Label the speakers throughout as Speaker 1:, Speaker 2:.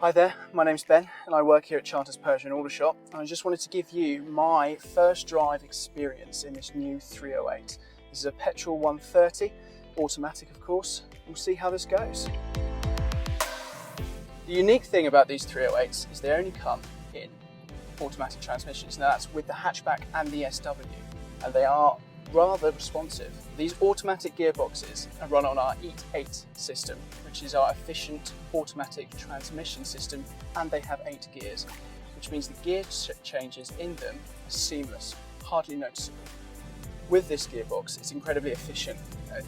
Speaker 1: Hi there, my name's Ben and I work here at Charters Peugeot of Aldershot, and I just wanted to give you my first drive experience in this new 308. This is a petrol 130, automatic of course. We'll see how this goes. The unique thing about these 308s is they only come in automatic transmissions. Now that's with the hatchback and the SW, and they are rather responsive. These automatic gearboxes are run on our EAT system, which is our efficient automatic transmission system, and they have 8 gears, which means the gear changes in them are seamless, hardly noticeable. With this gearbox, it's incredibly efficient.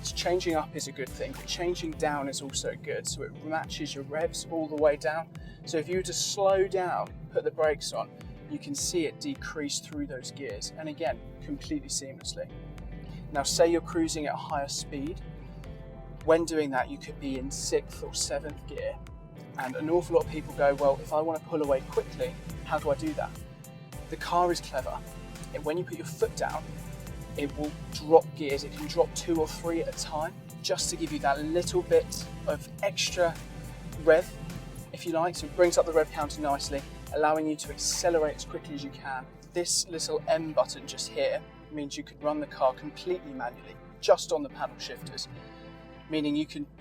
Speaker 1: Changing up is a good thing, but changing down is also good, so it matches your revs all the way down. So if you were to slow down, put the brakes on, you can see it decrease through those gears, and again, completely seamlessly. Now say you're cruising at a higher speed, when doing that you could be in 6th or 7th gear, and an awful lot of people go, well, if I want to pull away quickly, how do I do that? The car is clever. When you put your foot down, it will drop gears. It can drop 2 or 3 at a time, just to give you that little bit of extra rev, if you like. So it brings up the rev counter nicely, allowing you to accelerate as quickly as you can. This little M button just here means you could run the car completely manually, just on the paddle shifters, meaning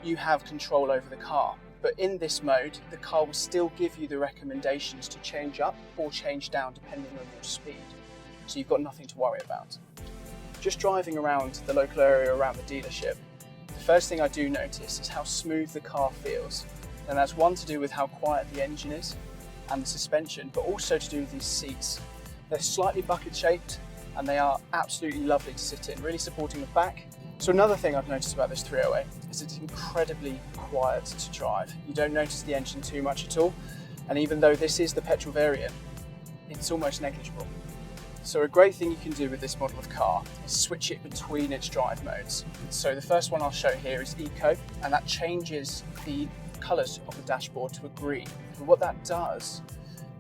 Speaker 1: you have control over the car. But in this mode, the car will still give you the recommendations to change up or change down depending on your speed. So you've got nothing to worry about. Just driving around the local area around the dealership, the first thing I do notice is how smooth the car feels. And that's one to do with how quiet the engine is and the suspension, but also to do with these seats. They're slightly bucket shaped and they are absolutely lovely to sit in, really supporting the back. So another thing I've noticed about this 308 is it's incredibly quiet to drive. You don't notice the engine too much at all, and even though this is the petrol variant, it's almost negligible. So a great thing you can do with this model of car is switch it between its drive modes. So the first one I'll show here is Eco, and that changes the colours of the dashboard to a green. And what that does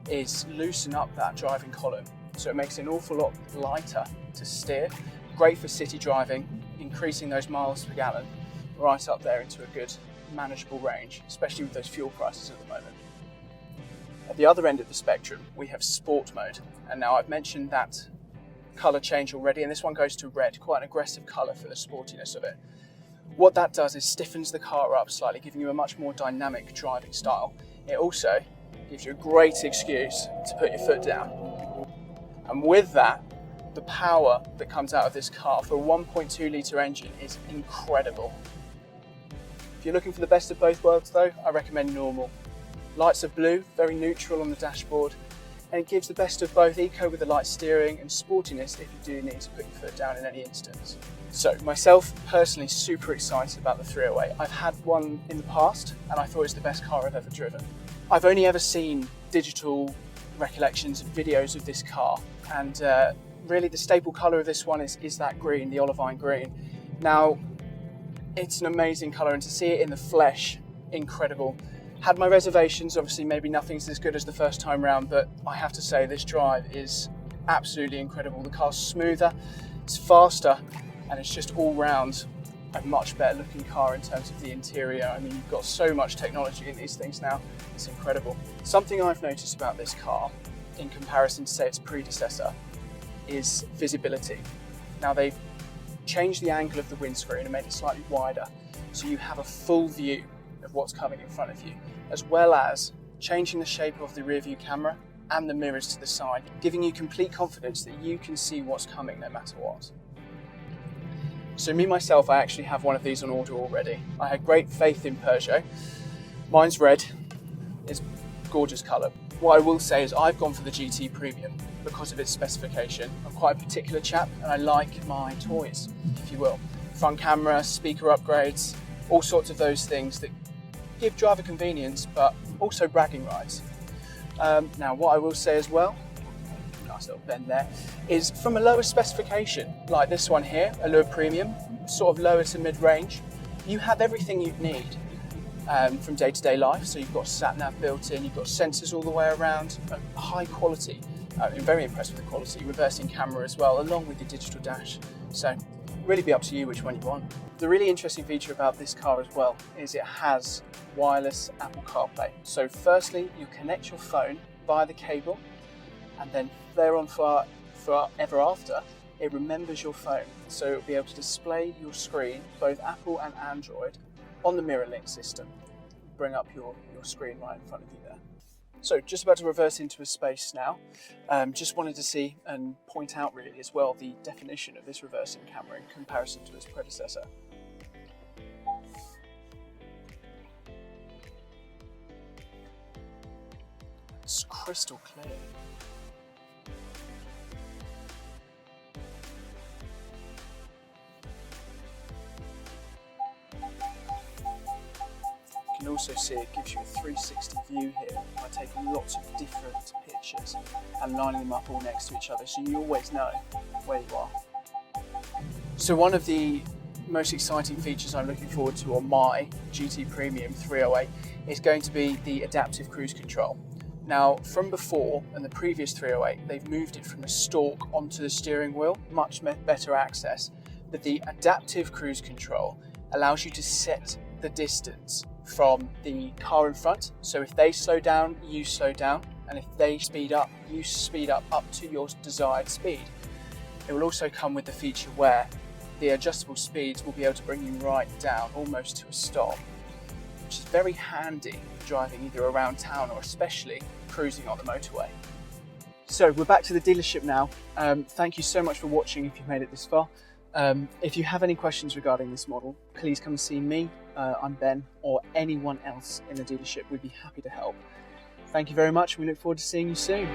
Speaker 1: is loosen up that driving column, so it makes it an awful lot lighter to steer. Great for city driving, increasing those miles per gallon right up there into a good manageable range, especially with those fuel prices at the moment. At the other end of the spectrum, we have Sport mode, and now I've mentioned that colour change already, and this one goes to red, quite an aggressive colour for the sportiness of it. What that does is stiffens the car up slightly, giving you a much more dynamic driving style. It also gives you a great excuse to put your foot down. And with that, the power that comes out of this car for a 1.2 litre engine is incredible. If you're looking for the best of both worlds though, I recommend normal. Lights are blue, very neutral on the dashboard, and it gives the best of both eco with the light steering and sportiness if you do need to put your foot down in any instance. So myself personally super excited about the 308. I've had one in the past and I thought it's the best car I've ever driven. I've only ever seen digital recollections and videos of this car, and really the staple colour of this one is that green, the olivine green. Now it's an amazing colour, and to see it in the flesh, incredible. Had my reservations, obviously maybe nothing's as good as the first time round, but I have to say this drive is absolutely incredible. The car's smoother, it's faster, and it's just all round a much better looking car in terms of the interior. I mean, you've got so much technology in these things now, it's incredible. Something I've noticed about this car, in comparison to say its predecessor, is visibility. Now they've changed the angle of the windscreen and made it slightly wider, so you have a full view of what's coming in front of you, as well as changing the shape of the rear view camera and the mirrors to the side, giving you complete confidence that you can see what's coming no matter what. So me myself, I actually have one of these on order already. I had great faith in Peugeot. Mine's red, it's a gorgeous colour. What I will say is I've gone for the GT Premium because of its specification. I'm quite a particular chap and I like my toys, if you will. Front camera, speaker upgrades, all sorts of those things that give driver convenience but also bragging rights. Now what I will say as well, nice little bend there, is from a lower specification, like this one here, a Allure Premium, sort of lower to mid-range, you have everything you'd need from day-to-day life. So you've got sat-nav built in, you've got sensors all the way around, high quality. I'm very impressed with the quality, reversing camera as well, along with the digital dash. So really be up to you which one you want. The really interesting feature about this car as well is it has wireless Apple CarPlay. So firstly, you connect your phone via the cable, and then thereon forever after, it remembers your phone. So it'll be able to display your screen, both Apple and Android, on the MirrorLink system. Bring up your screen right in front of you there. So just about to reverse into a space now. Just wanted to see and point out really as well the definition of this reversing camera in comparison to its predecessor. It's crystal clear. You can also see it gives you a 360 view here by taking lots of different pictures and lining them up all next to each other, so you always know where you are. So one of the most exciting features I'm looking forward to on my GT Premium 308 is going to be the adaptive cruise control. Now, from before and the previous 308, they've moved it from the stalk onto the steering wheel, much better access, but the adaptive cruise control allows you to set the distance from the car in front. So if they slow down, you slow down, and if they speed up, you speed up to your desired speed. It will also come with the feature where the adjustable speeds will be able to bring you right down, almost to a stop, which is very handy driving either around town or especially cruising on the motorway. So we're back to the dealership now. Thank you so much for watching if you've made it this far. If you have any questions regarding this model, please come and see me, I'm Ben, or anyone else in the dealership. We'd be happy to help. Thank you very much. We look forward to seeing you soon.